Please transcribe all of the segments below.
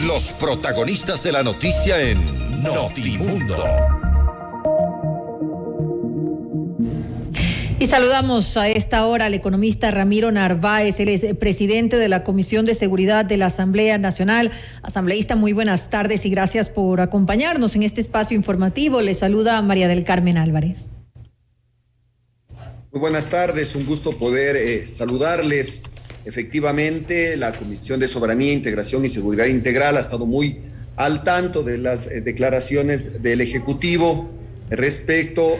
Los protagonistas de la noticia en Notimundo. Y saludamos a esta hora al economista Ramiro Narváez, él es presidente de la Comisión de Seguridad de la Asamblea Nacional. Asambleísta, muy buenas tardes y gracias por acompañarnos en este espacio informativo. Le saluda María del Carmen Álvarez. Muy buenas tardes, un gusto poder saludarles. Efectivamente, la Comisión de Soberanía, Integración y Seguridad Integral ha estado muy al tanto de las declaraciones del Ejecutivo respecto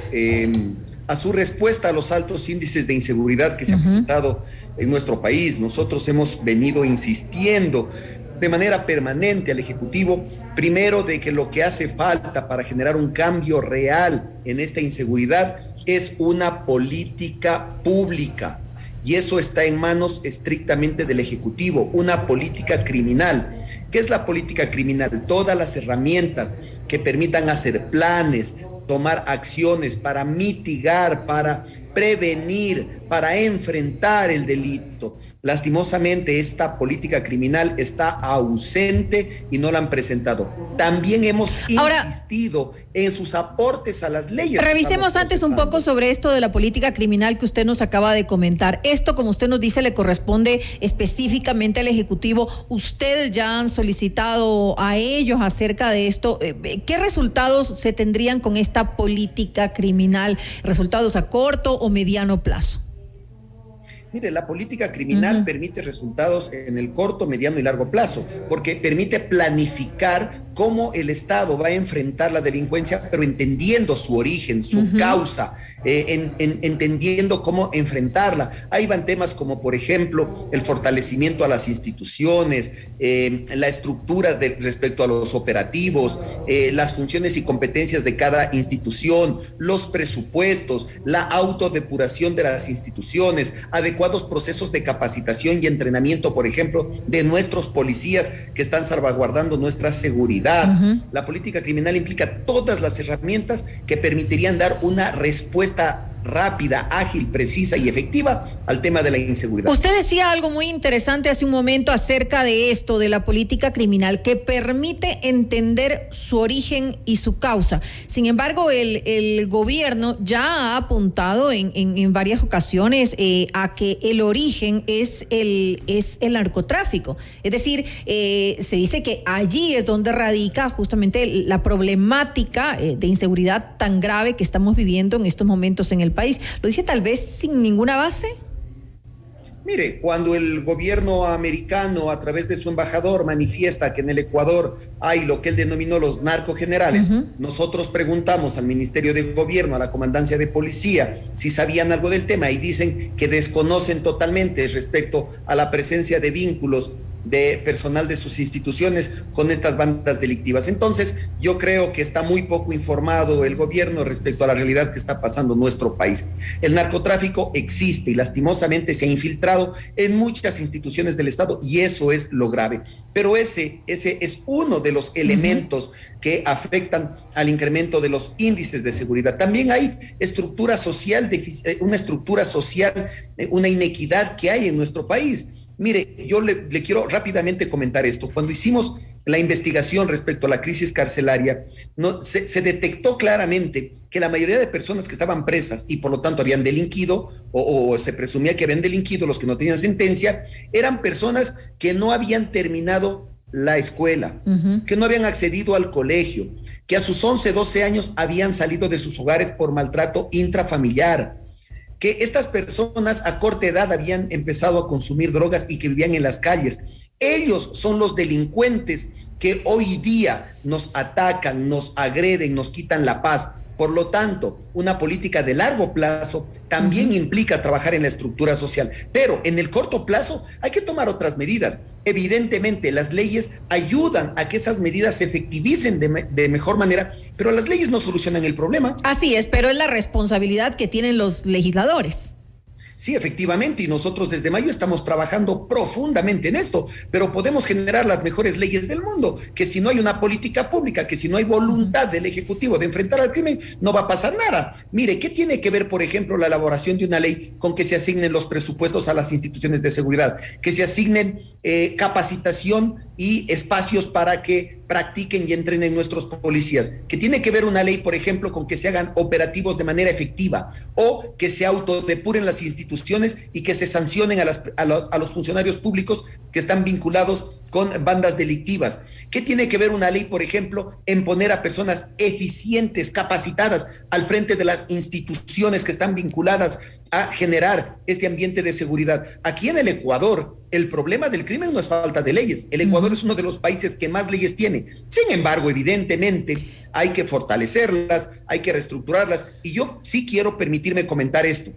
a su respuesta a los altos índices de inseguridad que se han presentado en nuestro país. Nosotros hemos venido insistiendo de manera permanente al Ejecutivo, primero, de que lo que hace falta para generar un cambio real en esta inseguridad es una política pública, y eso está en manos estrictamente del Ejecutivo, una política criminal. ¿Qué es la política criminal? Todas las herramientas que permitan hacer planes, tomar acciones para mitigar, para prevenir, para enfrentar el delito. Lastimosamente, esta política criminal está ausente y no la han presentado. También hemos insistido en sus aportes a las leyes. Revisemos antes un poco sobre esto de la política criminal que usted nos acaba de comentar. Esto, como usted nos dice, le corresponde específicamente al Ejecutivo. Ustedes ya han solicitado a ellos acerca de esto. ¿Qué resultados se tendrían con esta política criminal? ¿Resultados a corto o mediano plazo? Mire, la política criminal permite resultados en el corto, mediano y largo plazo, porque permite planificar cómo el Estado va a enfrentar la delincuencia, pero entendiendo su origen, su causa, entendiendo cómo enfrentarla. Ahí van temas como, por ejemplo, el fortalecimiento a las instituciones, la estructura respecto a los operativos, las funciones y competencias de cada institución, los presupuestos, la autodepuración de las instituciones, adecuados procesos de capacitación y entrenamiento, por ejemplo, de nuestros policías que están salvaguardando nuestra seguridad. La política criminal implica todas las herramientas que permitirían dar una respuesta rápida, ágil, precisa y efectiva al tema de la inseguridad. Usted decía algo muy interesante hace un momento acerca de esto, de la política criminal, que permite entender su origen y su causa. Sin embargo, el gobierno ya ha apuntado en varias ocasiones a que el origen es el narcotráfico. Es decir, se dice que allí es donde radica justamente la problemática de inseguridad tan grave que estamos viviendo en estos momentos en el país. ¿Lo dice tal vez sin ninguna base? Mire, cuando el gobierno americano, a través de su embajador, manifiesta que en el Ecuador hay lo que él denominó los narcogenerales, nosotros preguntamos al Ministerio de Gobierno, a la Comandancia de Policía, si sabían algo del tema, y dicen que desconocen totalmente respecto a la presencia de vínculos de personal de sus instituciones con estas bandas delictivas. Entonces, yo creo que está muy poco informado el gobierno respecto a la realidad que está pasando en nuestro país. El narcotráfico existe y lastimosamente se ha infiltrado en muchas instituciones del Estado, y eso es lo grave. Pero ese es uno de los elementos que afectan al incremento de los índices de seguridad. También hay una estructura social, una inequidad que hay en nuestro país. Mire, yo le quiero rápidamente comentar esto. Cuando hicimos la investigación respecto a la crisis carcelaria, se detectó claramente que la mayoría de personas que estaban presas y por lo tanto habían delinquido, o se presumía que habían delinquido, los que no tenían sentencia, eran personas que no habían terminado la escuela, que no habían accedido al colegio, que a sus 11, 12 años habían salido de sus hogares por maltrato intrafamiliar, que estas personas a corta edad habían empezado a consumir drogas y que vivían en las calles. Ellos son los delincuentes que hoy día nos atacan, nos agreden, nos quitan la paz. Por lo tanto, una política de largo plazo también implica trabajar en la estructura social, pero en el corto plazo hay que tomar otras medidas. Evidentemente, las leyes ayudan a que esas medidas se efectivicen de mejor manera, pero las leyes no solucionan el problema. Así es, pero es la responsabilidad que tienen los legisladores. Sí, efectivamente, y nosotros desde mayo estamos trabajando profundamente en esto, pero podemos generar las mejores leyes del mundo, que si no hay una política pública, que si no hay voluntad del Ejecutivo de enfrentar al crimen, no va a pasar nada. Mire, ¿qué tiene que ver, por ejemplo, la elaboración de una ley con que se asignen los presupuestos a las instituciones de seguridad, que se asignen capacitación y espacios para que practiquen y entrenen nuestros policías, que tiene que ver una ley, por ejemplo, con que se hagan operativos de manera efectiva o que se autodepuren las instituciones y que se sancionen a los funcionarios públicos que están vinculados con bandas delictivas. ¿Qué tiene que ver una ley, por ejemplo, en poner a personas eficientes, capacitadas al frente de las instituciones que están vinculadas a generar este ambiente de seguridad? Aquí en el Ecuador, el problema del crimen no es falta de leyes. El Ecuador es uno de los países que más leyes tiene. Sin embargo, evidentemente, hay que fortalecerlas, hay que reestructurarlas. Y yo sí quiero permitirme comentar esto.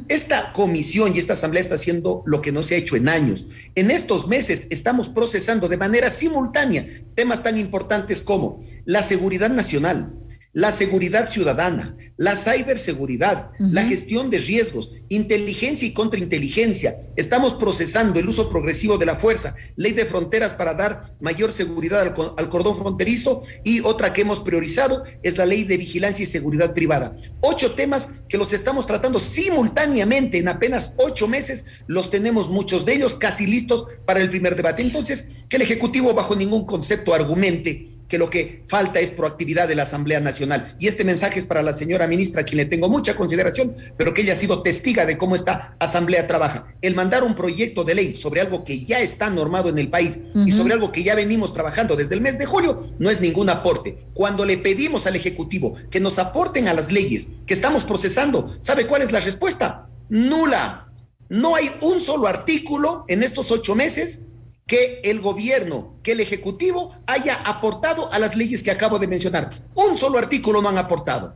Esta comisión y esta asamblea está haciendo lo que no se ha hecho en años. En estos meses estamos procesando de manera simultánea temas tan importantes como la seguridad nacional, la seguridad ciudadana, la ciberseguridad, la gestión de riesgos, inteligencia y contrainteligencia. Estamos procesando el uso progresivo de la fuerza, ley de fronteras para dar mayor seguridad al cordón fronterizo, y otra que hemos priorizado es la ley de vigilancia y seguridad privada. 8 temas que los estamos tratando simultáneamente en apenas 8 meses. Los tenemos muchos de ellos casi listos para el primer debate. Entonces, que el Ejecutivo bajo ningún concepto argumente que lo que falta es proactividad de la Asamblea Nacional. Y este mensaje es para la señora ministra, a quien le tengo mucha consideración, pero que ella ha sido testiga de cómo esta Asamblea trabaja. El mandar un proyecto de ley sobre algo que ya está normado en el país y sobre algo que ya venimos trabajando desde el mes de julio no es ningún aporte. Cuando le pedimos al Ejecutivo que nos aporten a las leyes que estamos procesando, ¿sabe cuál es la respuesta? Nula. No hay un solo artículo en estos 8 meses que el gobierno, que el Ejecutivo haya aportado a las leyes que acabo de mencionar. Un solo artículo no han aportado.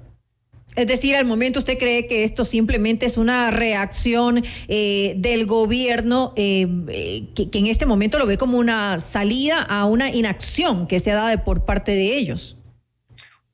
Es decir, al momento usted cree que esto simplemente es una reacción del gobierno que en este momento lo ve como una salida a una inacción que se ha dado por parte de ellos.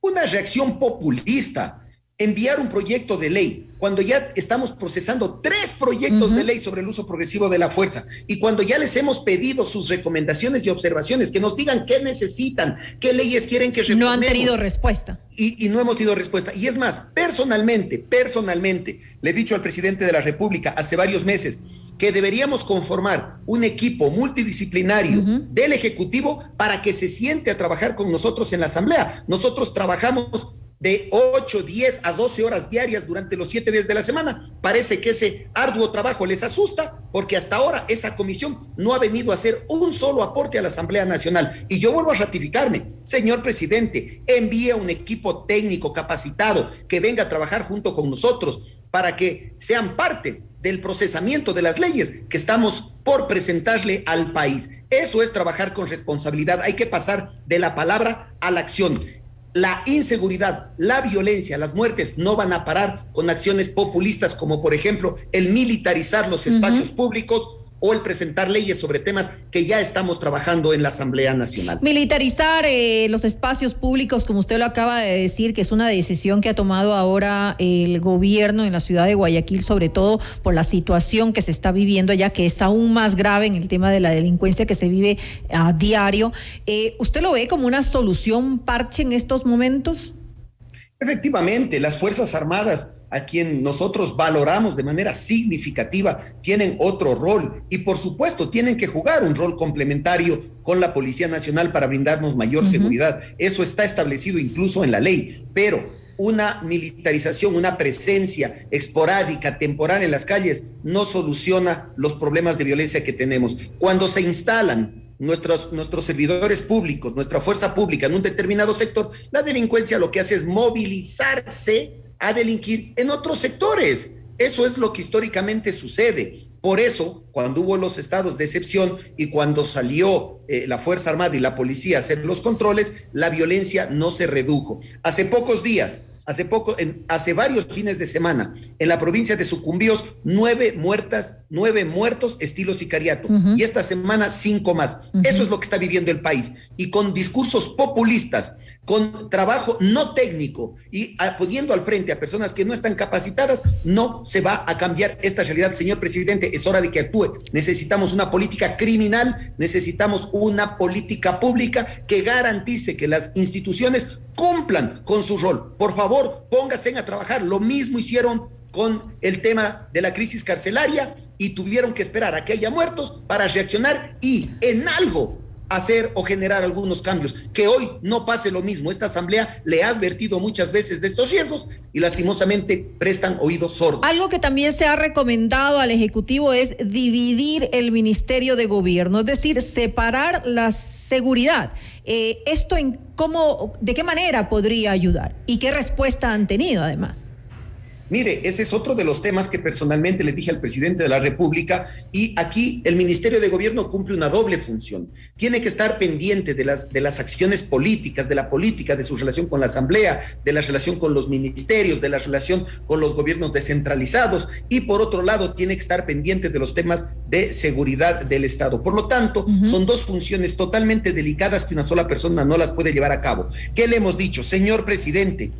Una reacción populista. Enviar un proyecto de ley cuando ya estamos procesando 3 proyectos de ley sobre el uso progresivo de la fuerza, y cuando ya les hemos pedido sus recomendaciones y observaciones, que nos digan qué necesitan, qué leyes quieren que reformemos. No han tenido respuesta. Y no hemos tenido respuesta. Y es más, personalmente, le he dicho al presidente de la República hace varios meses que deberíamos conformar un equipo multidisciplinario del Ejecutivo para que se siente a trabajar con nosotros en la Asamblea. Nosotros trabajamos de 8, 10 a 12 horas diarias durante los 7 días de la semana. Parece que ese arduo trabajo les asusta, porque hasta ahora esa comisión no ha venido a hacer un solo aporte a la Asamblea Nacional. Y yo vuelvo a ratificarme, señor presidente, envíe un equipo técnico capacitado que venga a trabajar junto con nosotros para que sean parte del procesamiento de las leyes que estamos por presentarle al país. Eso es trabajar con responsabilidad. Hay que pasar de la palabra a la acción. La inseguridad, la violencia, las muertes no van a parar con acciones populistas como, por ejemplo, el militarizar los espacios públicos o el presentar leyes sobre temas que ya estamos trabajando en la Asamblea Nacional. Militarizar los espacios públicos, como usted lo acaba de decir, que es una decisión que ha tomado ahora el gobierno en la ciudad de Guayaquil, sobre todo por la situación que se está viviendo allá, que es aún más grave en el tema de la delincuencia que se vive a diario. ¿Usted lo ve como una solución parche en estos momentos? Efectivamente, las Fuerzas Armadas, a quien nosotros valoramos de manera significativa, tienen otro rol y por supuesto tienen que jugar un rol complementario con la Policía Nacional para brindarnos mayor seguridad. Eso está establecido incluso en la ley, pero una militarización, una presencia esporádica, temporal en las calles, no soluciona los problemas de violencia que tenemos. Cuando se instalan nuestros servidores públicos, nuestra fuerza pública en un determinado sector, la delincuencia lo que hace es movilizarse a delinquir en otros sectores. Eso es lo que históricamente sucede. Por eso, cuando hubo los estados de excepción y cuando salió la Fuerza Armada y la policía a hacer los controles, la violencia no se redujo. Hace varios fines de semana, en la provincia de Sucumbíos, 9 muertos estilo sicariato. Y esta semana 5 más. Eso es lo que está viviendo el país. Y con discursos populistas, con trabajo no técnico y poniendo al frente a personas que no están capacitadas, no se va a cambiar esta realidad. Señor presidente, es hora de que actúe. Necesitamos una política criminal, necesitamos una política pública que garantice que las instituciones cumplan con su rol. Por favor, pónganse a trabajar. Lo mismo hicieron con el tema de la crisis carcelaria y tuvieron que esperar a que haya muertos para reaccionar, y en algo hacer o generar algunos cambios. Que hoy no pase lo mismo. Esta asamblea le ha advertido muchas veces de estos riesgos y lastimosamente prestan oídos sordos. Algo que también se ha recomendado al Ejecutivo es dividir el Ministerio de Gobierno, es decir, separar la seguridad. ¿Esto de qué manera podría ayudar? ¿Y qué respuesta han tenido además? Mire, ese es otro de los temas que personalmente le dije al presidente de la República, y aquí el Ministerio de Gobierno cumple una doble función. Tiene que estar pendiente de las acciones políticas, de la política, de su relación con la Asamblea, de la relación con los ministerios, de la relación con los gobiernos descentralizados, y por otro lado tiene que estar pendiente de los temas de seguridad del Estado. Por lo tanto, son dos funciones totalmente delicadas que una sola persona no las puede llevar a cabo. ¿Qué le hemos dicho? Señor presidente,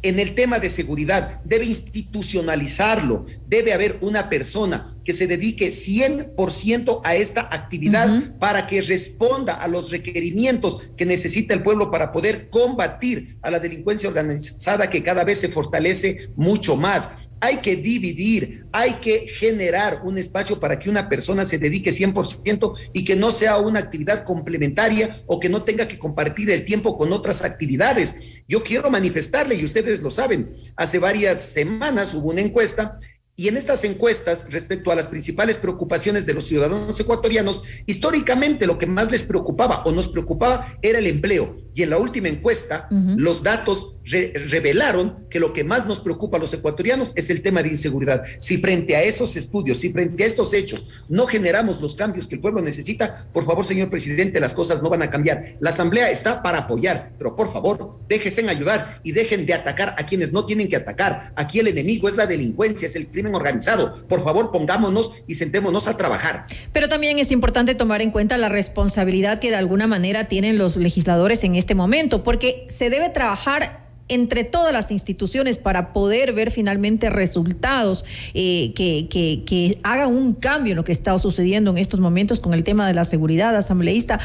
en el tema de seguridad debe institucionalizarlo, debe haber una persona que se dedique 100% a esta actividad para que responda a los requerimientos que necesita el pueblo para poder combatir a la delincuencia organizada que cada vez se fortalece mucho más. Hay que dividir, hay que generar un espacio para que una persona se dedique 100% y que no sea una actividad complementaria o que no tenga que compartir el tiempo con otras actividades. Yo quiero manifestarle, y ustedes lo saben, hace varias semanas hubo una encuesta, y en estas encuestas, respecto a las principales preocupaciones de los ciudadanos ecuatorianos, históricamente lo que más les preocupaba o nos preocupaba era el empleo. Y en la última encuesta, los datos revelaron que lo que más nos preocupa a los ecuatorianos es el tema de inseguridad. Si frente a esos estudios, si frente a estos hechos no generamos los cambios que el pueblo necesita, por favor, señor presidente, las cosas no van a cambiar. La Asamblea está para apoyar, pero por favor, déjense en ayudar y dejen de atacar a quienes no tienen que atacar. Aquí el enemigo es la delincuencia, es el crimen organizado. Por favor, pongámonos y sentémonos a trabajar. Pero también es importante tomar en cuenta la responsabilidad que de alguna manera tienen los legisladores en este momento, porque se debe trabajar entre todas las instituciones para poder ver finalmente resultados que hagan un cambio en lo que está sucediendo en estos momentos con el tema de la seguridad. Asambleísta,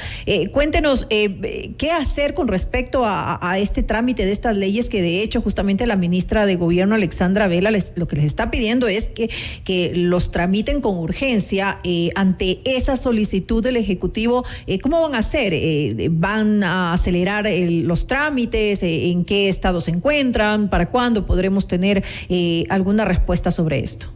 cuéntenos qué hacer con respecto a este trámite de estas leyes, que de hecho justamente la ministra de Gobierno, Alexandra Vela, lo que les está pidiendo es que los tramiten con urgencia. Ante esa solicitud del Ejecutivo, ¿cómo van a hacer? ¿Van a acelerar los trámites? ¿En qué estado se encuentran? ¿Para cuándo podremos tener alguna respuesta sobre esto?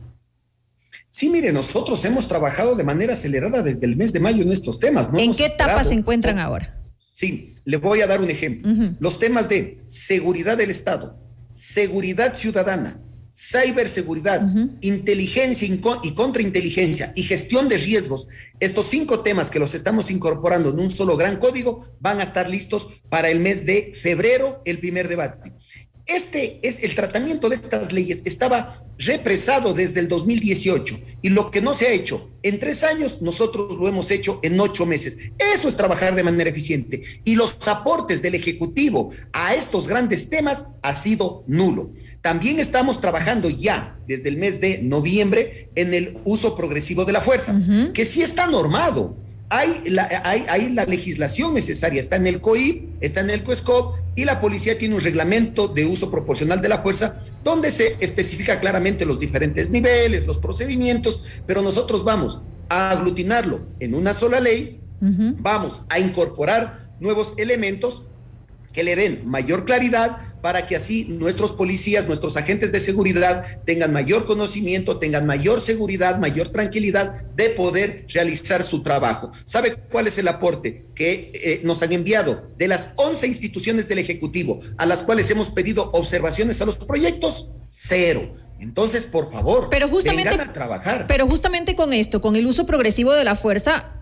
Sí, mire, nosotros hemos trabajado de manera acelerada desde el mes de mayo en estos temas. ¿En qué etapa se encuentran ahora? Sí, le voy a dar un ejemplo. Los temas de seguridad del Estado, seguridad ciudadana, ciberseguridad, inteligencia y contrainteligencia y gestión de riesgos. Estos 5 temas que los estamos incorporando en un solo gran código van a estar listos para el mes de febrero, el primer debate. El tratamiento de estas leyes estaba represado desde el 2018, y lo que no se ha hecho en 3 años, nosotros lo hemos hecho en 8 meses. Eso es trabajar de manera eficiente, y los aportes del Ejecutivo a estos grandes temas ha sido nulo. También estamos trabajando ya desde el mes de noviembre en el uso progresivo de la fuerza, que sí está normado. Hay la legislación necesaria, está en el COIP, está en el COESCOP, y la policía tiene un reglamento de uso proporcional de la fuerza donde se especifica claramente los diferentes niveles, los procedimientos, pero nosotros vamos a aglutinarlo en una sola ley, vamos a incorporar nuevos elementos que le den mayor claridad para que así nuestros policías, nuestros agentes de seguridad tengan mayor conocimiento, tengan mayor seguridad, mayor tranquilidad de poder realizar su trabajo. ¿Sabe cuál es el aporte que nos han enviado de las 11 instituciones del Ejecutivo a las cuales hemos pedido observaciones a los proyectos? 0. Entonces, por favor, vengan a trabajar. Pero justamente con esto, con el uso progresivo de la fuerza,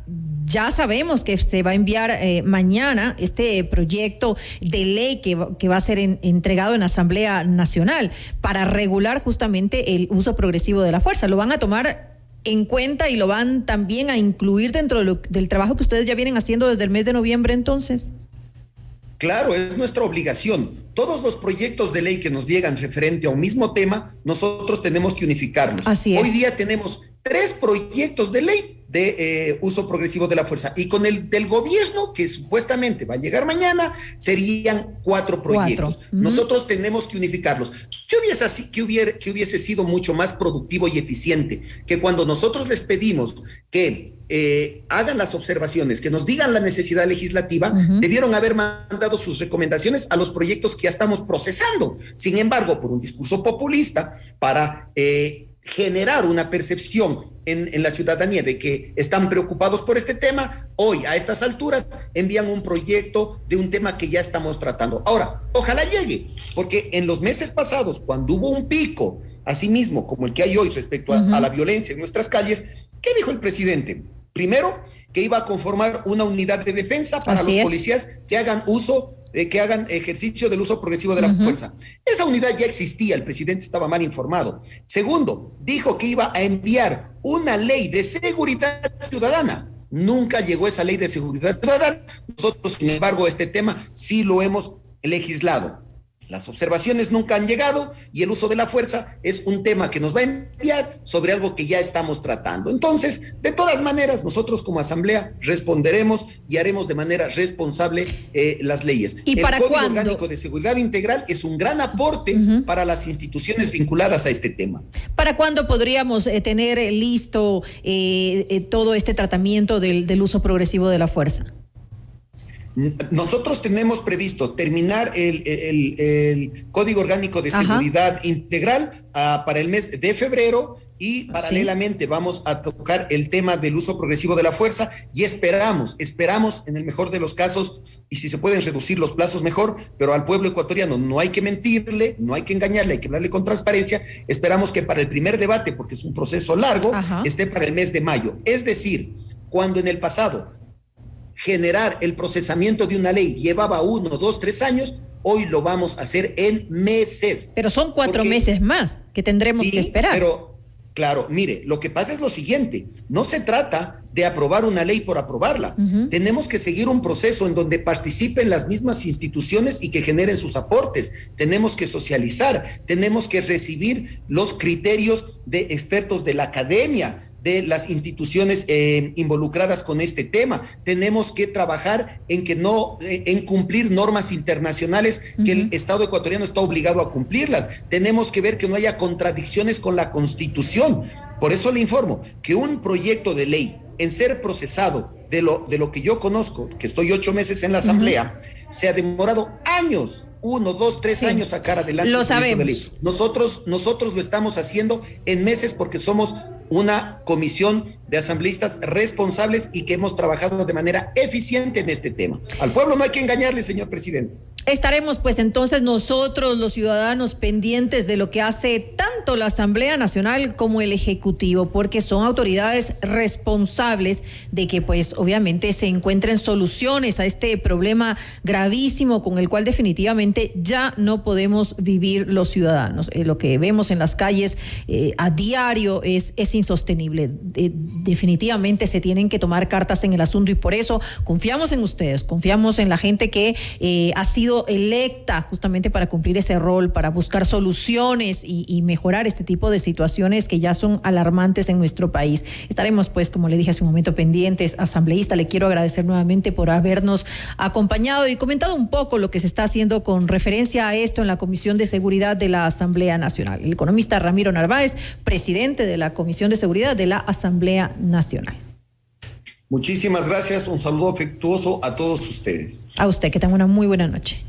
ya sabemos que se va a enviar mañana este proyecto de ley que va a ser entregado en Asamblea Nacional para regular justamente el uso progresivo de la fuerza. ¿Lo van a tomar en cuenta y lo van también a incluir dentro del trabajo que ustedes ya vienen haciendo desde el mes de noviembre entonces? Claro, es nuestra obligación. Todos los proyectos de ley que nos llegan referente a un mismo tema, nosotros tenemos que unificarlos. Así es. Hoy día tenemos 3 proyectos de ley de uso progresivo de la fuerza. Y con el del gobierno, que supuestamente va a llegar mañana, serían 4 proyectos. Nosotros tenemos que unificarlos. ¿Qué hubiese sido mucho más productivo y eficiente? Que cuando nosotros les pedimos que hagan las observaciones, que nos digan la necesidad legislativa, debieron haber mandado sus recomendaciones a los proyectos que ya estamos procesando. Sin embargo, por un discurso populista, para generar una percepción en la ciudadanía de que están preocupados por este tema, hoy a estas alturas envían un proyecto de un tema que ya estamos tratando. Ahora, ojalá llegue, porque en los meses pasados, cuando hubo un pico, asimismo como el que hay hoy respecto a la violencia en nuestras calles, ¿qué dijo el presidente? Primero, que iba a conformar una unidad de defensa para los policías que hagan ejercicio del uso progresivo de la fuerza. Esa unidad ya existía, el presidente estaba mal informado. Segundo, dijo que iba a enviar una ley de seguridad ciudadana. Nunca llegó esa ley de seguridad ciudadana. Nosotros, sin embargo, este tema sí lo hemos legislado. Las observaciones nunca han llegado y el uso de la fuerza es un tema que nos va a enviar sobre algo que ya estamos tratando. Entonces, de todas maneras, nosotros como Asamblea responderemos y haremos de manera responsable las leyes. ¿Y el para Código cuándo? Orgánico de Seguridad Integral es un gran aporte para las instituciones vinculadas a este tema. ¿Para cuándo podríamos tener listo todo este tratamiento del uso progresivo de la fuerza? Nosotros tenemos previsto terminar el Código Orgánico de Seguridad Integral para el mes de febrero y paralelamente vamos a tocar el tema del uso progresivo de la fuerza y esperamos en el mejor de los casos, y si se pueden reducir los plazos mejor, pero al pueblo ecuatoriano no hay que mentirle, no hay que engañarle, hay que hablarle con transparencia. Esperamos que para el primer debate, porque es un proceso largo, esté para el mes de mayo. Es decir, cuando en el pasado generar el procesamiento de una ley llevaba 1, 2, 3 años, hoy lo vamos a hacer en meses. Pero son 4 meses más que tendremos que esperar. Pero, claro, mire, lo que pasa es lo siguiente, no se trata de aprobar una ley por aprobarla. Tenemos que seguir un proceso en donde participen las mismas instituciones y que generen sus aportes. Tenemos que socializar, tenemos que recibir los criterios de expertos de la academia, de las instituciones involucradas con este tema. Tenemos que trabajar en cumplir normas internacionales que el Estado ecuatoriano está obligado a cumplirlas. Tenemos que ver que no haya contradicciones con la Constitución. Por eso le informo que un proyecto de ley en ser procesado de lo que yo conozco, que estoy 8 meses en la Asamblea, se ha demorado años. 1, 2, 3 años sacar adelante. Lo sabemos. De ley. Nosotros lo estamos haciendo en meses porque somos una comisión de asambleístas responsables y que hemos trabajado de manera eficiente en este tema. Al pueblo no hay que engañarle, señor presidente. Estaremos pues entonces nosotros los ciudadanos pendientes de lo que hace tanto la Asamblea Nacional como el Ejecutivo, porque son autoridades responsables de que pues obviamente se encuentren soluciones a este problema gravísimo con el cual definitivamente ya no podemos vivir los ciudadanos. Lo que vemos en las calles a diario es insostenible. Definitivamente se tienen que tomar cartas en el asunto y por eso confiamos en ustedes, confiamos en la gente que ha sido electa justamente para cumplir ese rol, para buscar soluciones y mejorar este tipo de situaciones que ya son alarmantes en nuestro país. Estaremos pues, como le dije hace un momento, pendientes. Asambleísta, le quiero agradecer nuevamente por habernos acompañado y comentado un poco lo que se está haciendo con referencia a esto en la Comisión de Seguridad de la Asamblea Nacional. El economista Ramiro Narváez, presidente de la Comisión de Seguridad de la Asamblea Nacional. Muchísimas gracias, un saludo afectuoso a todos ustedes. A usted, que tenga una muy buena noche.